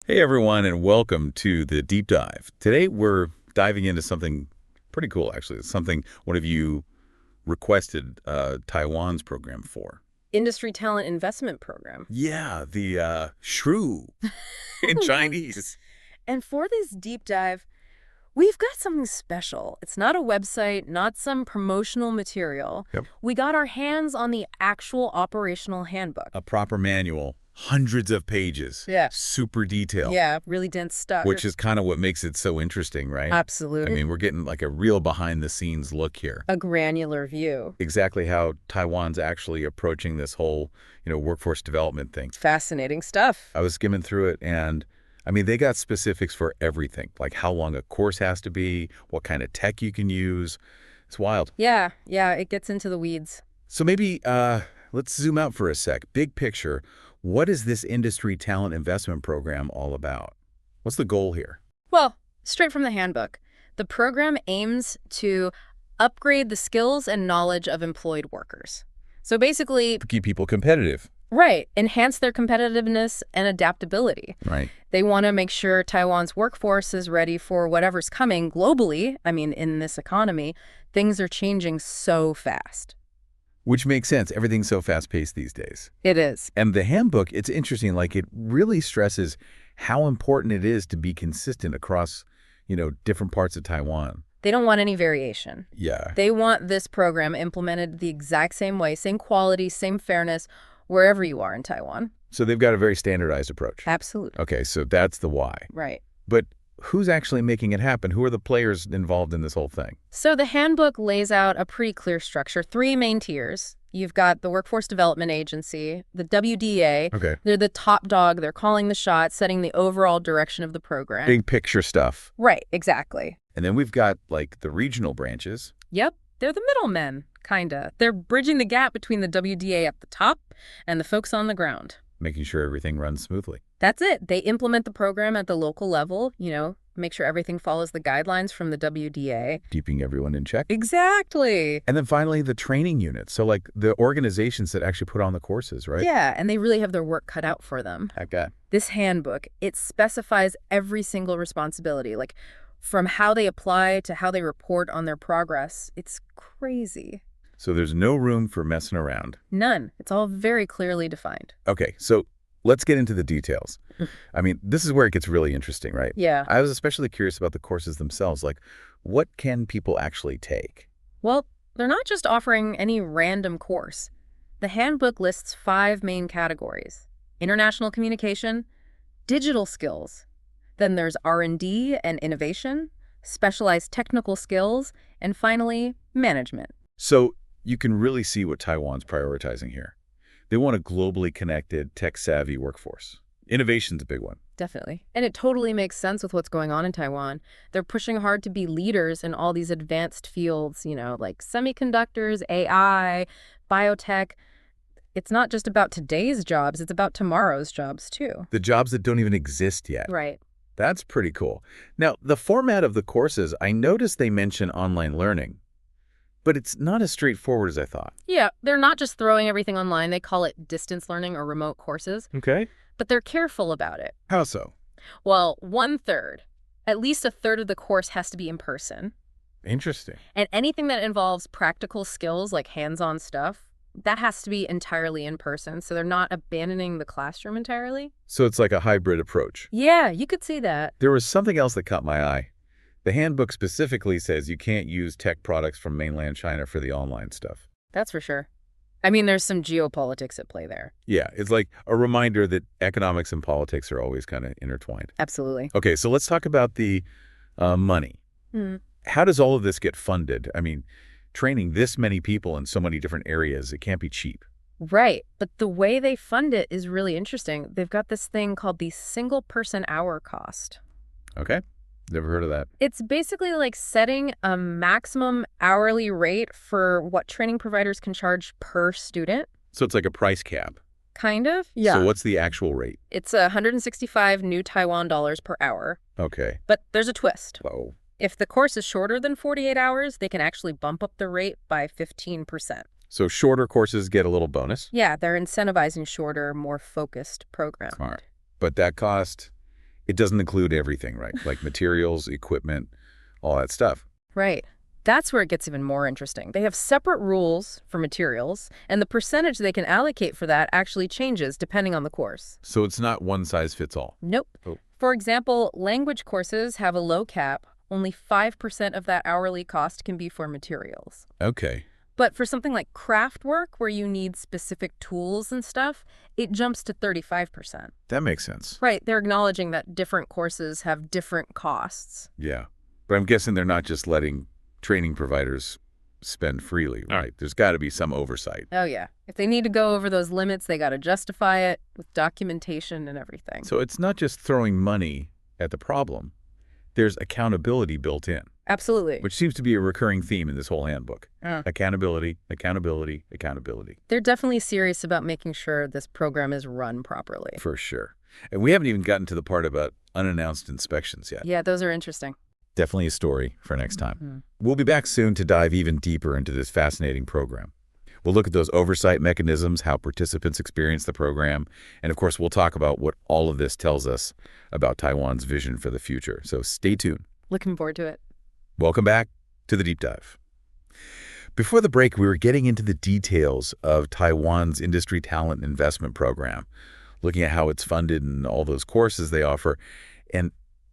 Hey everyone, and welcome to the deep dive. Today we're diving into something pretty cool, actually. It's something one of you requested Taiwan's program for. Industry Talent Investment Program. Yeah, the shrew in Chinese. And for this deep dive, we've got something special. It's not a website, not some promotional material. Yep. We got our hands on the actual operational handbook. A proper manual, hundreds of pages. Yeah. Super detailed. Yeah, really dense stuff. Which is kind of what makes it so interesting, right? Absolutely. I mean, we're getting like a real behind-the-scenes look here. A granular view. Exactly how Taiwan's actually approaching this whole, workforce development thing. Fascinating stuff. I was skimming through it, and I mean, they got specifics for everything, like how long a course has to be, what kind of tech you can use. It's wild. Yeah, it gets into the weeds. So maybe let's zoom out for a sec. Big picture, what is this industry talent investment program all about? What's the goal here? Well, straight from the handbook, the program aims to upgrade the skills and knowledge of employed workers. So basically, To keep people competitive. right, enhance their competitiveness and adaptability. Right. They want to make sure Taiwan's workforce is ready for whatever's coming globally. I mean, in this economy, things are changing so fast. Which makes sense. Everything's so fast-paced these days. It is. And the handbook, it's interesting, like it really stresses how important it is to be consistent across, different parts of Taiwan. They don't want any variation. Yeah. They want this program implemented the exact same way, same quality, same fairness, wherever you are in Taiwan. So they've got a very standardized approach. Absolutely. Okay, so that's the why. Right. But who's actually making it happen? Who are the players involved in this whole thing? So the handbook lays out a pretty clear structure, 3 main tiers. You've got the Workforce Development Agency, the WDA. Okay. They're the top dog. They're calling the shots, setting the overall direction of the program. Big picture stuff. Right, exactly. And then we've got, like, the regional branches. Yep, they're the middlemen, kinda. They're bridging the gap between the WDA at the top and the folks on the ground. Making sure everything runs smoothly. That's it. They implement the program at the local level, make sure everything follows the guidelines from the WDA. Keeping everyone in check. Exactly. And then finally, the training units. So, like, the organizations that actually put on the courses, right? Yeah, and they really have their work cut out for them. Heck yeah. This handbook, it specifies every single responsibility, like from how they apply to how they report on their progress. It's crazy. So there's no room for messing around. None. It's all very clearly defined. Okay, so let's get into the details. I mean, this is where it gets really interesting, right? Yeah. I was especially curious about the courses themselves. Like, what can people actually take? Well, they're not just offering any random course. The handbook lists 5 main categories: international communication, digital skills. Then there's R&D and innovation, specialized technical skills, and finally, management. So you can really see what Taiwan's prioritizing here. They want a globally connected, tech-savvy workforce. Innovation's a big one. Definitely. And it totally makes sense with what's going on in Taiwan. They're pushing hard to be leaders in all these advanced fields, like semiconductors, AI, biotech. It's not just about today's jobs, it's about tomorrow's jobs too. The jobs that don't even exist yet. Right. That's pretty cool. Now, the format of the courses, I noticed they mention online learning, but it's not as straightforward as I thought. Yeah, they're not just throwing everything online. They call it distance learning or remote courses, Okay. but they're careful about it. How so? Well, 1/3, at least 1/3 of the course has to be in person. Interesting. And anything that involves practical skills like hands-on stuff, that has to be entirely in person. So they're not abandoning the classroom entirely. So it's like a hybrid approach. Yeah, you could see that. There was something else that caught my eye. The handbook specifically says you can't use tech products from mainland China for the online stuff. That's for sure. I mean, there's some geopolitics at play there. Yeah, it's like a reminder that economics and politics are always kind of intertwined. Absolutely. Okay, so let's talk about the money. How does all of this get funded? I mean, training this many people in so many different areas, it can't be cheap. Right. But the way they fund it is really interesting. They've got this thing called the single person hour cost. Okay, never heard of that. It's basically like setting a maximum hourly rate for what training providers can charge per student. So it's like a price cap. Kind of. So what's the actual rate? It's 165 new Taiwan dollars per hour. Okay. But there's a twist. Whoa. If the course is shorter than 48 hours, they can actually bump up the rate by 15%. So shorter courses get a little bonus? Yeah, they're incentivizing shorter, more focused programs. Smart. But that cost It doesn't include everything, right? Like materials, equipment, all that stuff. Right. That's where it gets even more interesting. They have separate rules for materials, and the percentage they can allocate for that actually changes depending on the course. So it's not one size fits all. Nope. Oh. For example, language courses have a low cap. Only 5% of that hourly cost can be for materials. Okay. But for something like craft work, where you need specific tools and stuff, it jumps to 35%. That makes sense. Right. They're acknowledging that different courses have different costs. Yeah. But I'm guessing they're not just letting training providers spend freely, right? There's got to be some oversight. Oh, yeah. If they need to go over those limits, they got to justify it with documentation and everything. So it's not just throwing money at the problem. There's accountability built in. Absolutely. Which seems to be a recurring theme in this whole handbook. Accountability, accountability, accountability. They're definitely serious about making sure this program is run properly. For sure. And we haven't even gotten to the part about unannounced inspections yet. Yeah, those are interesting. Definitely a story for next time. We'll be back soon to dive even deeper into this fascinating program. We'll look at those oversight mechanisms, how participants experience the program, and of course, we'll talk about what all of this tells us about Taiwan's vision for the future. So stay tuned. Looking forward to it. Welcome back to the Deep Dive. Before the break, we were getting into the details of Taiwan's Industry Talent Investment Program, looking at how it's funded and all those courses they offer. And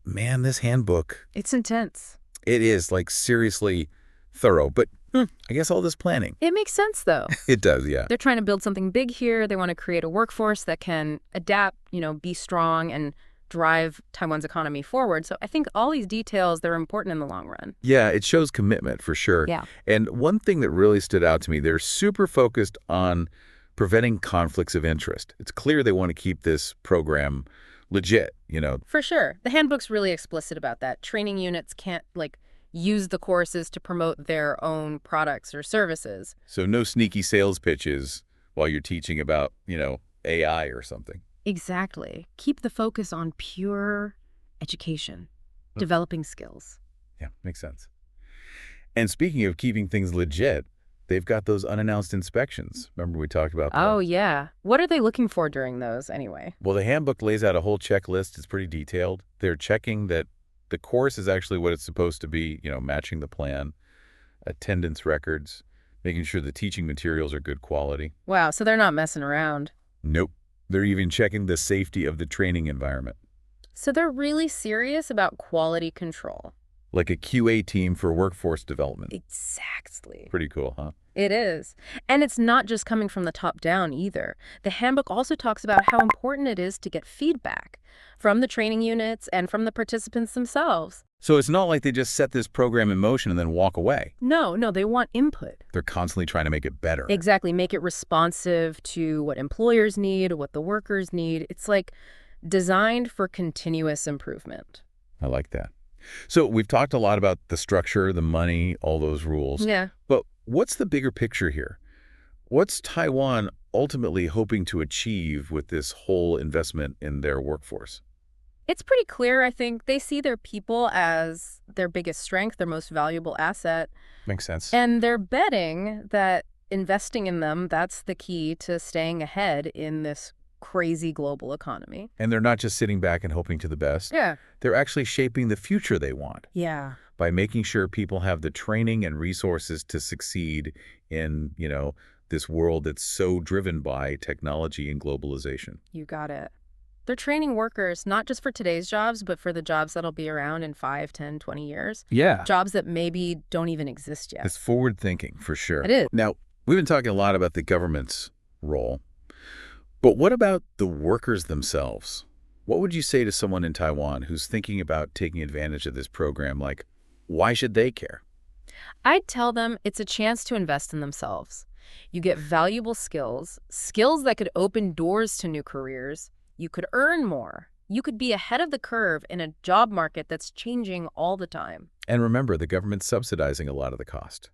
man, this handbook, It's intense. it is like seriously thorough, but I guess all this planning. It makes sense, though. It does, yeah. They're trying to build something big here. They want to create a workforce that can adapt, be strong and drive Taiwan's economy forward. So I think all these details, they're important in the long run. Yeah, it shows commitment for sure. Yeah. And one thing that really stood out to me, they're super focused on preventing conflicts of interest. It's clear they want to keep this program legit, For sure. The handbook's really explicit about that. Training units can't, use the courses to promote their own products or services. So no sneaky sales pitches while you're teaching about, AI or something. Exactly. Keep the focus on pure education, developing skills. Yeah, makes sense. And speaking of keeping things legit, they've got those unannounced inspections. Remember we talked about that? Oh, yeah. What are they looking for during those anyway? Well, the handbook lays out a whole checklist. It's pretty detailed. They're checking that the course is actually what it's supposed to be, matching the plan, attendance records, making sure the teaching materials are good quality. Wow, so they're not messing around. Nope. They're even checking the safety of the training environment. So they're really serious about quality control. Like a QA team for workforce development. Exactly. Pretty cool, huh? It is. And it's not just coming from the top down either. The handbook also talks about how important it is to get feedback from the training units and from the participants themselves. So it's not like they just set this program in motion and then walk away. No, they want input. They're constantly trying to make it better. Exactly. Make it responsive to what employers need, what the workers need. It's designed for continuous improvement. I like that. So we've talked a lot about the structure, the money, all those rules. Yeah. But what's the bigger picture here? What's Taiwan ultimately hoping to achieve with this whole investment in their workforce? It's pretty clear, I think. They see their people as their biggest strength, their most valuable asset. Makes sense. And they're betting that investing in them, that's the key to staying ahead in this crazy global economy. And they're not just sitting back and hoping to the best. Yeah. They're actually shaping the future they want Yeah. by making sure people have the training and resources to succeed in, this world that's so driven by technology and globalization. You got it. They're training workers, not just for today's jobs, but for the jobs that'll be around in 5, 10, 20 years. Yeah. Jobs that maybe don't even exist yet. It's forward thinking for sure. It is. Now, we've been talking a lot about the government's role, but what about the workers themselves? What would you say to someone in Taiwan who's thinking about taking advantage of this program? Why should they care? I'd tell them it's a chance to invest in themselves. You get valuable skills that could open doors to new careers. You could earn more. You could be ahead of the curve in a job market that's changing all the time. And remember, the government's subsidizing a lot of the cost,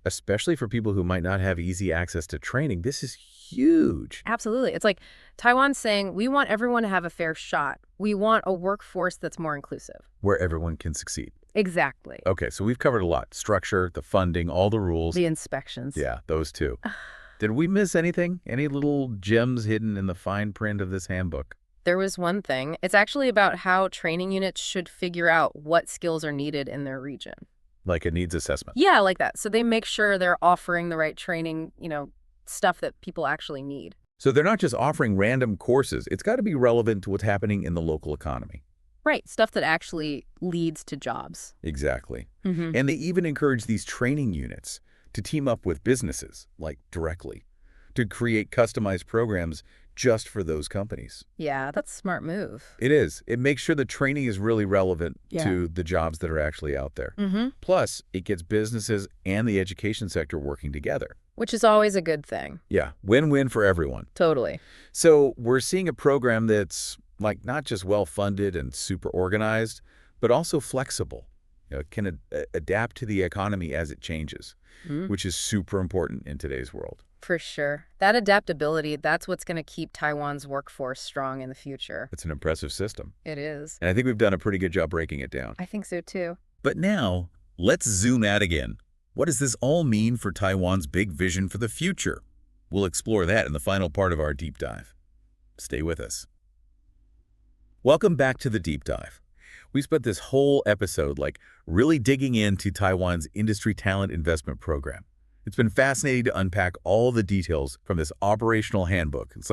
especially for people who might not have easy access to training. This is huge. Absolutely. It's like Taiwan's saying, we want everyone to have a fair shot. We want a workforce that's more inclusive. Where everyone can succeed. Exactly. Okay, so we've covered a lot. Structure, the funding, all the rules. The inspections. Yeah, those two. Did we miss anything? Any little gems hidden in the fine print of this handbook? there was one thing. It's actually about how training units should figure out what skills are needed in their region. Like a needs assessment. Yeah, like that. So they make sure they're offering the right training, stuff that people actually need. So they're not just offering random courses. It's got to be relevant to what's happening in the local economy. Right, stuff that actually leads to jobs. Exactly. Mm-hmm. And they even encourage these training units to team up with businesses, like directly, to create customized programs just for those companies. Yeah, that's a smart move. It is. It makes sure the training is really relevant Yeah. to the jobs that are actually out there. Mm-hmm. Plus, it gets businesses and the education sector working together. Which is always a good thing. Yeah, win-win for everyone. Totally. So we're seeing a program that's like not just well-funded and super organized, but also flexible. It can adapt to the economy as it changes, which is super important in today's world. For sure. That adaptability, that's what's going to keep Taiwan's workforce strong in the future. It's an impressive system. It is. And I think we've done a pretty good job breaking it down. I think so too. But now, let's zoom out again. What does this all mean for Taiwan's big vision for the future? We'll explore that in the final part of our deep dive. Stay with us. Welcome back to the deep dive. We spent this whole episode really digging into Taiwan's industry talent investment program. It's been fascinating to unpack all the details from this operational handbook. It's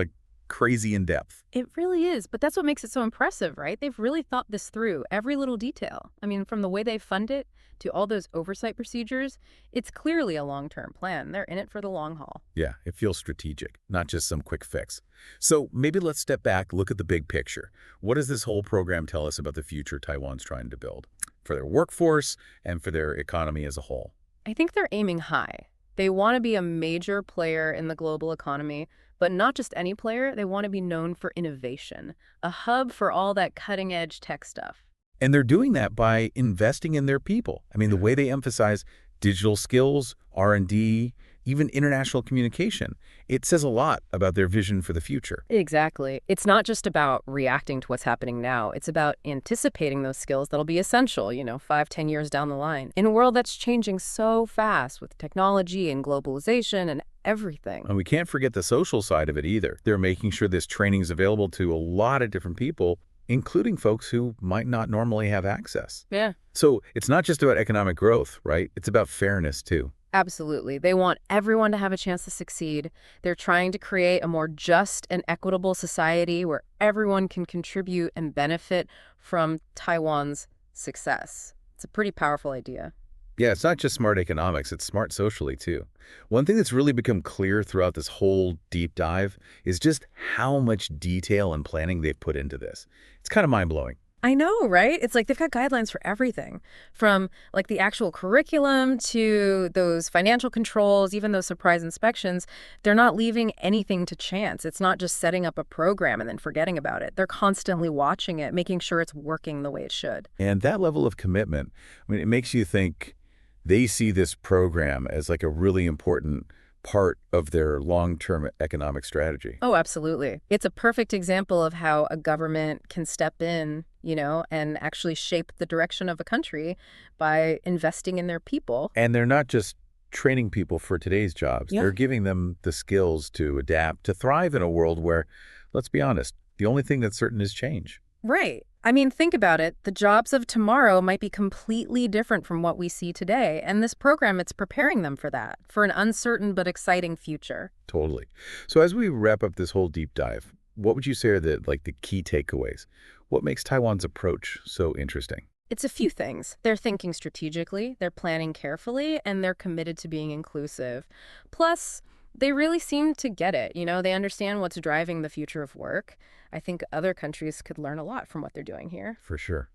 crazy in depth. It really is, but that's what makes it so impressive, right? They've really thought this through, every little detail. I mean, from the way they fund it to all those oversight procedures, it's clearly a long-term plan. They're in it for the long haul. Yeah, it feels strategic, not just some quick fix. So maybe let's step back, look at the big picture. What does this whole program tell us about the future Taiwan's trying to build for their workforce and for their economy as a whole? I think they're aiming high. They want to be a major player in the global economy, but not just any player. They want to be known for innovation, a hub for all that cutting-edge tech stuff. And they're doing that by investing in their people. I mean, the way they emphasize digital skills, R&D, even international communication, it says a lot about their vision for the future. Exactly. It's not just about reacting to what's happening now. It's about anticipating those skills that'll be essential, 5-10 years down the line. In a world that's changing so fast with technology and globalization and everything. And we can't forget the social side of it either. They're making sure this training is available to a lot of different people, including folks who might not normally have access. Yeah. So it's not just about economic growth, right? It's about fairness too. Absolutely. They want everyone to have a chance to succeed. They're trying to create a more just and equitable society where everyone can contribute and benefit from Taiwan's success. It's a pretty powerful idea. Yeah, it's not just smart economics, it's smart socially too. One thing that's really become clear throughout this whole deep dive is just how much detail and planning they've put into this. It's kind of mind-blowing. I know, right? It's like they've got guidelines for everything, from the actual curriculum to those financial controls, even those surprise inspections. They're not leaving anything to chance. It's not just setting up a program and then forgetting about it. They're constantly watching it, making sure it's working the way it should. And that level of commitment, it makes you think they see this program as a really important part of their long-term economic strategy. Oh, absolutely. It's a perfect example of how a government can step in, and actually shape the direction of a country by investing in their people. And they're not just training people for today's jobs. Yeah. They're giving them the skills to adapt, to thrive in a world where, let's be honest, the only thing that's certain is change. Right. I mean, think about it. The jobs of tomorrow might be completely different from what we see today. And this program, it's preparing them for that, for an uncertain but exciting future. Totally. So as we wrap up this whole deep dive, what would you say are the key takeaways? What makes Taiwan's approach so interesting? It's a few things. They're thinking strategically, they're planning carefully, and they're committed to being inclusive. Plus, they really seem to get it. They understand what's driving the future of work. I think other countries could learn a lot from what they're doing here. For sure.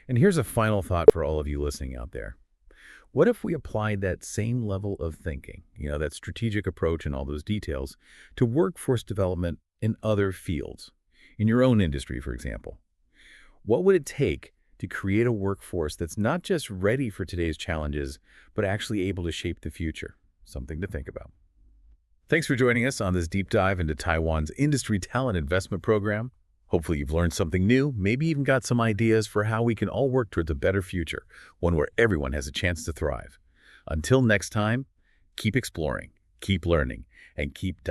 And here's a final thought for all of you listening out there. What if we applied that same level of thinking, that strategic approach and all those details, to workforce development in other fields? In your own industry, for example. What would it take to create a workforce that's not just ready for today's challenges, but actually able to shape the future? Something to think about. Thanks for joining us on this deep dive into Taiwan's Industry Talent Investment Program. Hopefully you've learned something new, maybe even got some ideas for how we can all work towards a better future, one where everyone has a chance to thrive. Until next time, keep exploring, keep learning, and keep diving.